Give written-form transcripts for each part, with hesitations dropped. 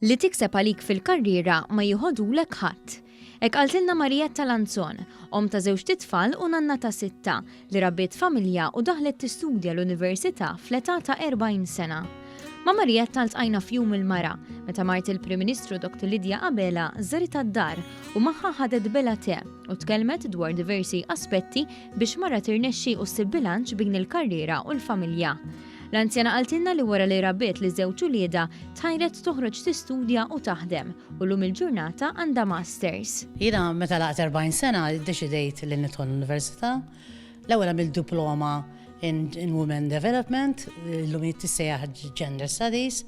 li tikseb għalik fil-karriera ma jieħodulek ħadd. Hekk qaltilna Marietta Lanzon, ta' żewġ titfal u nanna ta' 6 li rabbiet familja u daħlet tistudja l-università fl-età ta' 40 sena. Ma' Marietta ltqajna f'jum il-mara, meta mart il-Prim Ministru Dr. Lidja Qabela żaret ad-dar u magħha ħadet bela te u tkellmet dwar diversi aspetti biex mara tirnexxi u ssib bilanċ bejn il-karriera u l-familja. L-anzjana qaltilna li wara li rabbiet li żewġ ulieda tħajret toħroġ tistudja u taħdem u llum il-ġurnata għandha masters. Jiena meta laqt 40 sena ddeċidejt li nidħol l-università. L-ewwel għamilt diploma in Women Development, llum tissejjaħ Gender Studies,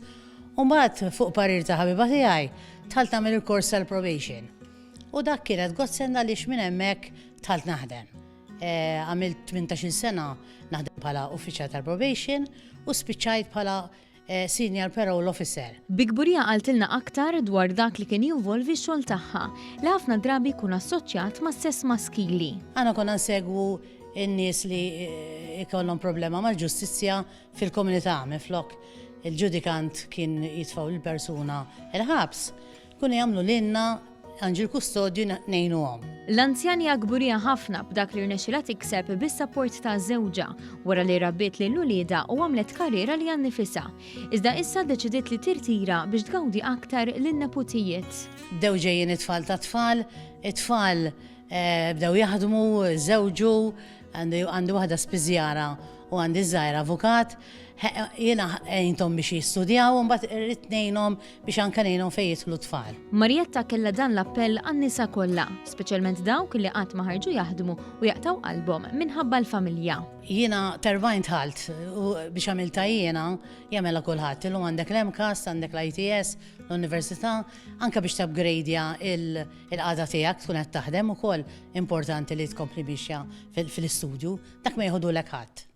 u mbagħad fuq parir ta' ħabiba tiegħi tħalt nagħmel il-kors tal-probation. U dak kienet godsend għaliex minn hemmhekk tħalt naħdem. Għamilt 18 sena naħdem bħala uffiċjal tal-probation u spiċċajt bħala senior parole officer. Bi kburija qaltilna aktar dwar dak li kien jinvolvi x-xogħol tagħha li ħafna drabi jkun assoċjat ma' sess maskili. Għana konna nsegwu n-nies li ikollhom problema mal-ġustizzja fil-komunità minflok il-ġudikant kien jitfgħu il-persuna il-ħabs, kunu jagħmlu lilna għanġi l-kustodju ngħinuhom. L-anzjani gburija ħafna b'dak li rnexxilha tikseb bis-sapport ta' żewġa wara li rabbiet lil ulieda u għamlet karriera li għan nifisha. Iżda issa deċidiet li tirtira biex tgawdi aktar lin-neputijiet. Bdew ġejjin it-tfal ta' tfal, it-tfal bdew jaħdmu, żewġu, għandi waħda spiżjara u għandi żgħir avukat. Jiena għajntom biex jistudjaw, un bat rritnejnom biex anka nejnom fejn jidħlu tfal. Marietta kella dan l-appell għan-nisa kollha, speċjalment dawk li qatt ma ħarġu jaħdmu u jaqtaw qalbhom minħabba l-familja. Jiena terbajn tħalt u biex għamilta jiena jagħmilha kulħadd. Illum għandek l-MCAS, għandek l-ITS, l-Università, anka biex tabgradja il-qagħda tiegħek tkun qed taħdem ukoll importanti li tkompli biex fil-istudju, dak ma jieħodulek ħadd.